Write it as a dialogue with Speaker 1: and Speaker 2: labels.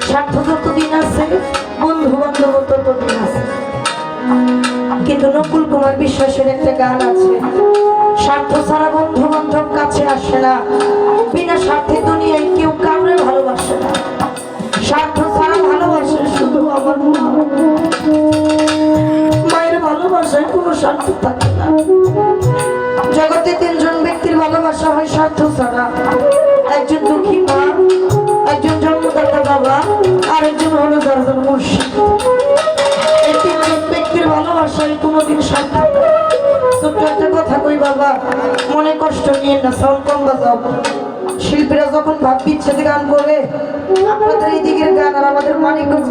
Speaker 1: স্বার্থ যতদিন আছে, বন্ধু বান্ধব ততদিন আছে। কিন্তু নকুল কুমার বিশ্বাসের একটা গান আছে, স্বার্থ ছাড়া বন্ধু বান্ধব কাছে আসে না, বিনা স্বার্থে দুনিয়ায় কেউ কাউরে ভালোবাসে না। স্বার্থ ছাড়া ভালোবাসে শুধু আমার মা। মায়ের ভালোবাসায় কোনো স্বার্থ থাকে না। জগতে তিনজন ব্যক্তির ভালোবাসা হয় স্বার্থ ছাড়া, একজন দুঃখী মা, একজন জন্মদাতা বাবা, আর একজন হলো দরজন মুর্শিদ। এই তিনজন ব্যক্তির ভালোবাসায় কোনোদিন স্বার্থ থাকে না। ছোট্ট একটা কথা কই বাবা, মনে কষ্ট নিয়ে না, সাউন্ড কম বাজাও। শিল্পীরা যখন ভাব বিচ্ছেদে গান করবে, আপনাদের এই দিকের গান আর আমাদের মানিকগঞ্জ